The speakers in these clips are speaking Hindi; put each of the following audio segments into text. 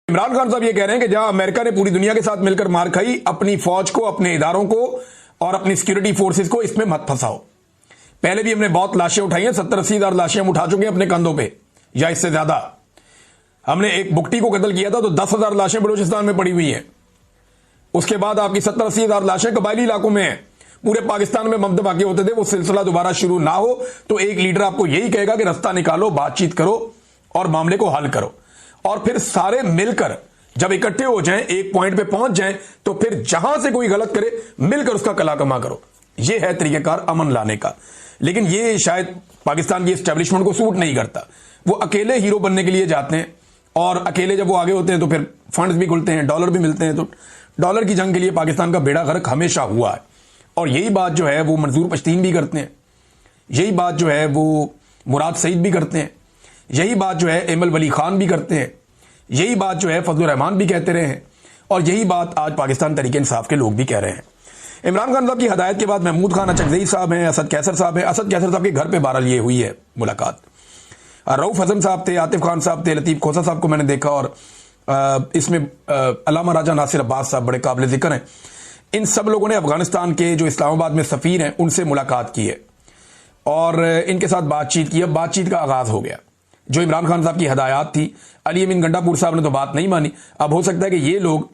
इमरान खान साहब ये कह रहे हैं कि जहां अमेरिका ने पूरी दुनिया के साथ मिलकर मार खाई, अपनी फौज को, अपने इदारों को और अपनी सिक्योरिटी फोर्सेस को इसमें मत फंसाओ। पहले भी हमने बहुत लाशें उठाई हैं, 70-80 हजार लाशें हम उठा चुके हैं अपने कंधों पे, या इससे ज्यादा। हमने एक बुकटी को कत्ल किया था तो 10,000 लाशें बलूचिस्तान में पड़ी हुई हैं। उसके बाद आपकी 70-80 हजार लाशें कबायली इलाकों में हैं। पूरे पाकिस्तान में ममद वाक़े होते थे। वो सिलसिला दोबारा शुरू ना हो तो एक लीडर आपको यही कहेगा कि रास्ता निकालो, बातचीत करो और मामले को हल करो, और फिर सारे मिलकर जब इकट्ठे हो जाएं, एक पॉइंट पे पहुंच जाएं, तो फिर जहां से कोई गलत करे मिलकर उसका कला कमा करो। यह है तरीकेकार अमन लाने का। लेकिन यह शायद पाकिस्तान की एस्टेब्लिशमेंट को सूट नहीं करता। वो अकेले हीरो बनने के लिए जाते हैं, और अकेले जब वो आगे होते हैं तो फिर फंड्स भी खुलते हैं, डॉलर भी मिलते हैं। तो डॉलर की जंग के लिए पाकिस्तान का बेड़ा गर्क हमेशा हुआ है। और यही बात जो है वो मंजूर पश्तीन भी करते हैं, यही बात जो है वो मुराद सईद भी करते हैं, यही बात जो है एमल वली खान भी करते हैं, यही बात जो है फजलुर रहमान भी कहते रहे हैं, और यही बात आज पाकिस्तान तरीके इंसाफ के लोग भी कह रहे हैं। इमरान खान साहब की हदायत के बाद महमूद खान अचकजई साहब हैं, असद कैसर साहब हैं। असद कैसर साहब के घर पे बहरहाल ये हुई है मुलाकात। रऊफ हसन साहब थे, आतिफ खान साहब थे, लतीफ खोसा साहब को मैंने देखा, और इसमें अल्लामा राजा नासिर अब्बास साहब बड़े काबिल जिक्र हैं। इन सब लोगों ने अफगानिस्तान के जो इस्लामाबाद में सफीर हैं उनसे मुलाकात की है और इनके साथ बातचीत की। अब बातचीत का आगाज हो गया। जो इमरान खान साहब की हदायत थी, अली अमीन गंडापुर साहब ने तो बात नहीं मानी। अब हो सकता है कि ये लोग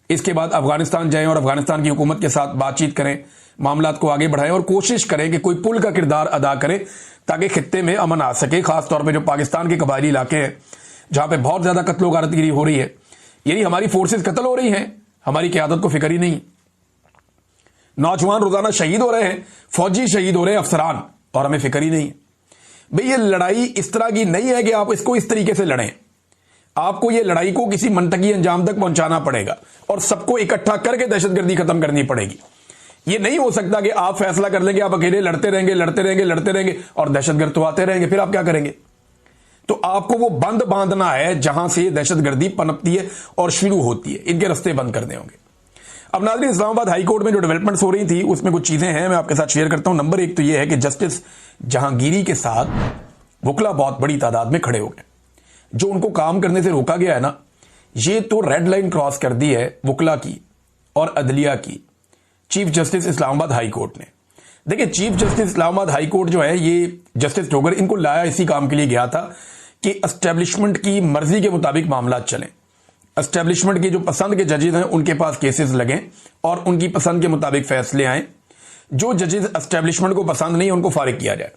इसके बाद अफगानिस्तान जाएं और अफगानिस्तान की हुकूमत के साथ बातचीत करें, मामलात को आगे बढ़ाएं और कोशिश करें कि कोई पुल का किरदार अदा करें ताकि खित्ते में अमन आ सके। खासतौर पर जो पाकिस्तान के कबायली इलाके हैं जहां पर बहुत ज्यादा कत्लो गारतगिरी हो रही है, यानी हमारी फोर्सेज कत्ल हो रही हैं, हमारी क्यादत को फिक्र ही नहीं। नौजवान रोजाना शहीद हो रहे हैं, फौजी शहीद हो रहे हैं, अफसरान, और हमें फिक्र ही नहीं है। भाई ये लड़ाई इस तरह की नहीं है कि आप इसको इस तरीके से लड़ें। आपको ये लड़ाई को किसी मंतकी अंजाम तक पहुंचाना पड़ेगा और सबको इकट्ठा करके दहशतगर्दी खत्म करनी पड़ेगी। ये नहीं हो सकता कि आप फैसला कर लेंगे, आप अकेले लड़ते रहेंगे लड़ते रहेंगे लड़ते रहेंगे और दहशतगर्द तो आते रहेंगे, फिर आप क्या करेंगे? तो आपको वो बंद बांधना है जहां से दहशतगर्दी पनपती है और शुरू होती है। इनके रास्ते बंद करने होंगे। अब नाज़रीन, इस्लामाबाद हाई कोर्ट में जो डेवलपमेंट्स हो रही थी उसमें कुछ चीजें हैं, मैं आपके साथ शेयर करता हूं। नंबर एक तो यह है कि जस्टिस जहांगीरी के साथ वकला बहुत बड़ी तादाद में खड़े हो गए। जो उनको काम करने से रोका गया है ना, ये तो रेड लाइन क्रॉस कर दी है वकला की और अदलिया की। Chief justice Islamabad high court ने, देखिए chief justice Islamabad high court जो है, ये जस्टिस डोगर इनको लाया इसी काम के लिए गया था कि एस्टेब्लिशमेंट की मर्जी के मुताबिक मामला चलें। एस्टेब्लिशमेंट की जो पसंद के जजेस हैं उनके पास केसेस लगें और उनकी पसंद के मुताबिक फैसले आए। जो जजेस एस्टेब्लिशमेंट को पसंद नहीं उनको फारिग किया जाए।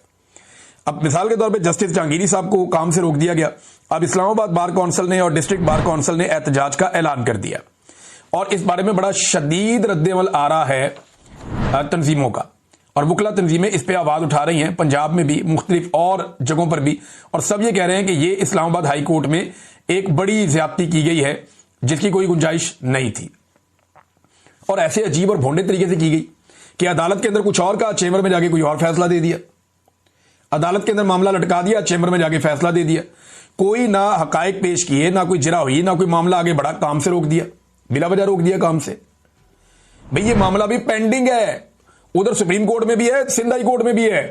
अब मिसाल के तौर पे जस्टिस जहांगीरी साहब को काम से रोक दिया गया। अब इस्लामाबाद बार काउंसिल ने और डिस्ट्रिक्ट बार काउंसिल ने एहतजाज का ऐलान कर दिया और इस बारे में बड़ा शदीद रद्देअमल आ रहा है तंजीमों का, और वकला तंजीमें इस पर आवाज उठा रही हैं, पंजाब में भी, मुख्तलिफ और जगहों पर भी। और सब ये कह रहे हैं कि ये इस्लामाबाद हाई कोर्ट में एक बड़ी ज्यादती की गई है जिसकी कोई गुंजाइश नहीं थी, और ऐसे अजीब और भोंडे तरीके से की गई कि अदालत के अंदर कुछ और का, चेंबर में जाके कोई और फैसला दे दिया। अदालत के अंदर मामला लटका दिया, चेंबर में जाके फैसला दे दिया। कोई ना हकायक पेश किए, ना कोई जिरा हुई, ना कोई मामला आगे बढ़ा, काम से रोक दिया, बिला वजह रोक दिया काम से। भाई ये मामला भी पेंडिंग है, उधर सुप्रीम कोर्ट में भी है, सिंध हाई कोर्ट में भी है,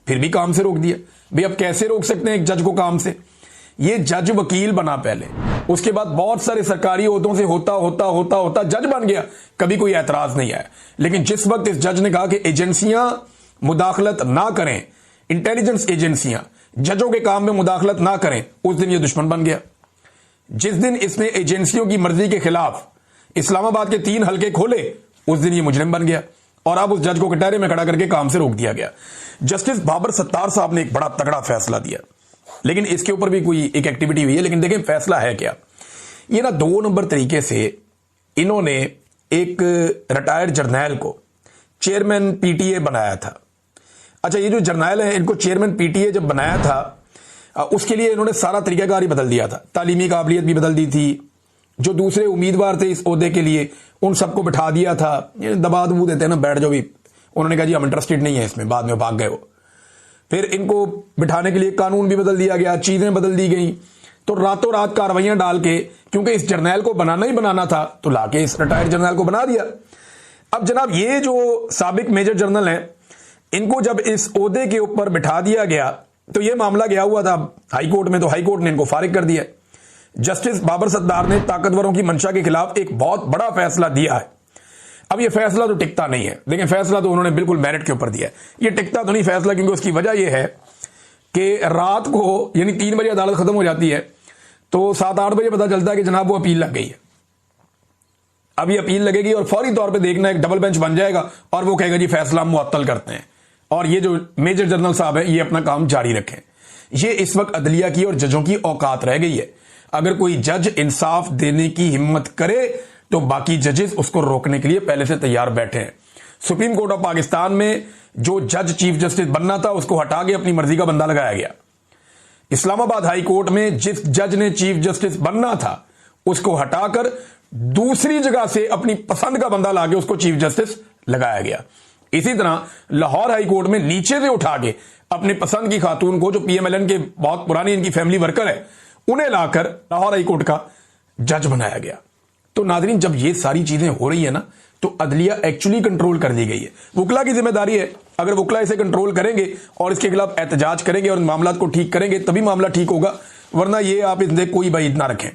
फिर भी काम से रोक दिया। भाई अब कैसे रोक सकते हैं एक जज को काम से? ये जज वकील बना पहले, उसके बाद बहुत सारे सरकारी ओहदों से होता होता होता होता जज बन गया, कभी कोई एतराज नहीं आया। लेकिन जिस वक्त इस जज ने कहा कि एजेंसियां मुदाखलत ना करें, इंटेलिजेंस एजेंसियां जजों के काम में मुदाखलत ना करें, उस दिन ये दुश्मन बन गया। जिस दिन इसने एजेंसियों की मर्जी के खिलाफ इस्लामाबाद के 3 हलके खोले, उस दिन ये मुजरिम बन गया और अब उस जज को कटहरे में खड़ा करके काम से रोक दिया गया। जस्टिस बाबर सत्तार साहब ने एक बड़ा तगड़ा फैसला दिया, लेकिन इसके ऊपर भी कोई एक एक्टिविटी हुई है। लेकिन देखें फैसला है क्या। ये ना 2 नंबर तरीके से इन्होंने एक रिटायर्ड जर्नैल को चेयरमैन पीटीए बनाया था। अच्छा, ये जो जर्नैल है इनको चेयरमैन पीटीए जब बनाया था, उसके लिए इन्होंने सारा तरीकाकार ही बदल दिया था। तालीमी काबिलियत भी बदल दी थी। जो दूसरे उम्मीदवार थे इस ओहदे के लिए उन सबको बिठा दिया था। ये दबा दबू देते हैं ना, बैठ जाओ भी। उन्होंने कहा जी हम इंटरेस्टेड नहीं है इसमें, बाद में भाग गए वो। फिर इनको बिठाने के लिए कानून भी बदल दिया गया, चीजें बदल दी गई। तो रातों रात कार्रवाइयां डाल के, क्योंकि इस जर्नैल को बनाना ही बनाना था, तो लाके इस रिटायर्ड जर्नैल को बना दिया। अब जनाब ये जो साबिक मेजर जनरल हैं, इनको जब इस ओहदे के ऊपर बिठा दिया गया तो ये मामला गया हुआ था हाई कोर्ट में, तो हाई कोर्ट ने इनको फारिग कर दिया। जस्टिस बाबर सत्तार ने ताकतवरों की मंशा के खिलाफ एक बहुत बड़ा फैसला दिया है। अब यह फैसला तो टिकता नहीं है, लेकिन फैसला तो उन्होंने बिल्कुल मेरिट के ऊपर दिया है। यह टिकता तो नहीं फैसला, क्योंकि उसकी वजह यह है कि रात को यानी 3 बजे अदालत खत्म हो जाती है तो 7-8 बजे पता चलता है कि जनाब वो अपील लग गई है। अब ये अपील लगेगी और फौरी तौर पे देखना एक डबल बेंच बन जाएगा और वो कहेगा जी फैसला मुअत्तल करते हैं, और ये जो मेजर जनरल साहब है ये अपना काम जारी रखें। ये इस वक्त अदलिया की और जजों की औकात रह गई है। अगर कोई जज इंसाफ देने की हिम्मत करे तो बाकी जजेस उसको रोकने के लिए पहले से तैयार बैठे हैं। सुप्रीम कोर्ट ऑफ पाकिस्तान में जो जज चीफ जस्टिस बनना था उसको हटा के अपनी मर्जी का बंदा लगाया गया। इस्लामाबाद हाई कोर्ट में जिस जज ने चीफ जस्टिस बनना था उसको हटाकर दूसरी जगह से अपनी पसंद का बंदा लाके उसको चीफ जस्टिस लगाया गया। इसी तरह लाहौर हाई कोर्ट में नीचे से उठा के अपने पसंद की खातून को, जो पीएमएलएन के बहुत पुरानी इनकी फैमिली वर्कर है, उन्हें लाकर लाहौर हाई कोर्ट का जज बनाया गया। तो नाजरीन, जब ये सारी चीजें हो रही है ना, तो अदलिया एक्चुअली कंट्रोल कर दी गई है। वकला की जिम्मेदारी है, अगर वकला इसे कंट्रोल करेंगे और इसके खिलाफ एहतजाज करेंगे और मामला को ठीक करेंगे तभी मामला ठीक होगा, वरना ये आप इसमें कोई बात ना रखें।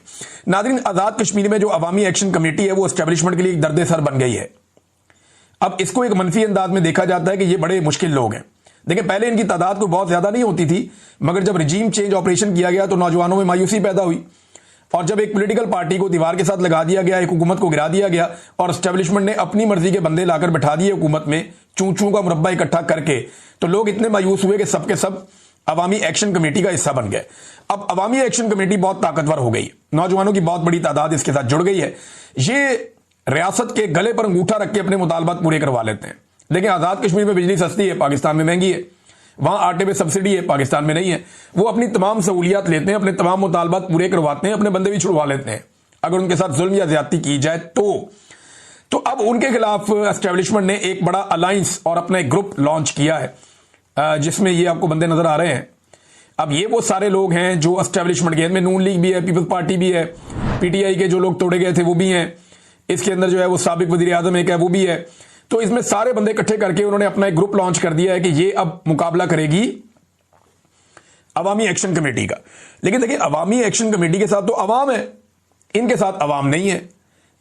नाजरीन, आजाद कश्मीर में जो अवामी एक्शन कमेटी है वो एस्टेब्लिशमेंट के लिए एक दर्द सर बन गई है। अब इसको एक मनफी अंदाज में देखा जाता है कि ये बड़े मुश्किल लोग हैं। देखिए, पहले इनकी तादाद कोई बहुत ज्यादा नहीं होती थी, मगर जब रिजीम चेंज ऑपरेशन किया गया तो नौजवानों में मायूसी पैदा हुई, और जब एक पॉलिटिकल पार्टी को दीवार के साथ लगा दिया गया, एक हुकूमत को गिरा दिया गया और एस्टेब्लिशमेंट ने अपनी मर्जी के बंदे लाकर बैठा दिए हुकूमत में, चूं का मुरब्बा इकट्ठा करके, तो लोग इतने मायूस हुए कि सबके सब अवामी एक्शन कमेटी का हिस्सा बन गए। अब अवामी एक्शन कमेटी बहुत ताकतवर हो गई, नौजवानों की बहुत बड़ी तादाद इसके साथ जुड़ गई है। ये रियासत के गले पर अंगूठा रख के अपने मुतालबात पूरे करवा लेते हैं। लेकिन आजाद कश्मीर में बिजली सस्ती है, पाकिस्तान में महंगी है। वहां आटे पे सब्सिडी है, पाकिस्तान में नहीं है। वो अपनी तमाम सहूलियात लेते हैं, अपने तमाम मुतालबात पूरे करवाते हैं, अपने बंदे भी छुड़वा लेते हैं अगर उनके साथ जुल्म या ज्यादती की जाए तो अब उनके खिलाफ एस्टेब्लिशमेंट ने एक बड़ा अलायंस और अपना एक ग्रुप लॉन्च किया है, जिसमें ये आपको बंदे नजर आ रहे हैं। अब ये वो सारे लोग हैं जो एस्टेब्लिशमेंट के, इनमें नून लीग भी है, पीपल्स पार्टी भी है, पीटीआई के जो लोग तोड़े गए थे वो भी हैं, इसके अंदर जो है वो साबिक वजीर आजम एक है वो भी है। तो इसमें सारे बंदे इकट्ठे करके उन्होंने अपना एक ग्रुप लॉन्च कर दिया है कि ये अब मुकाबला करेगी अवामी एक्शन कमेटी का। लेकिन देखिए, अवामी एक्शन कमेटी के साथ तो अवाम है, इनके साथ अवाम नहीं है,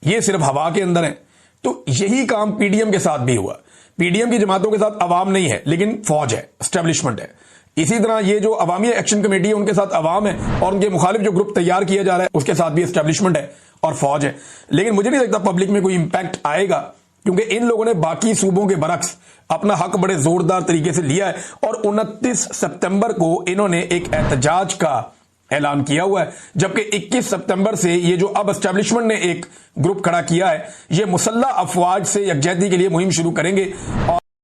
ये सिर्फ हवा के अंदर है। तो यही काम पीडीएम के साथ भी हुआ। पीडीएम की जमातों के साथ अवाम नहीं है, लेकिन फौज है, एस्टेब्लिशमेंट है। इसी तरह ये जो अवामी एक्शन कमेटी है उनके साथ अवाम है, और उनके मुखालिफ जो ग्रुप तैयार किया जा रहा है उसके साथ भी एस्टेब्लिशमेंट है और फौज है। लेकिन मुझे नहीं लगता पब्लिक में कोई इंपैक्ट आएगा, क्योंकि इन लोगों ने बाकी सूबों के बरक्स अपना हक बड़े जोरदार तरीके से लिया है, और 29 सितंबर को इन्होंने एक एहतजाज का ऐलान किया हुआ है। जबकि 21 सितंबर से ये जो अब एस्टेब्लिशमेंट ने एक ग्रुप खड़ा किया है, ये मुसल्लह अफवाज से यकजहती के लिए मुहिम शुरू करेंगे। और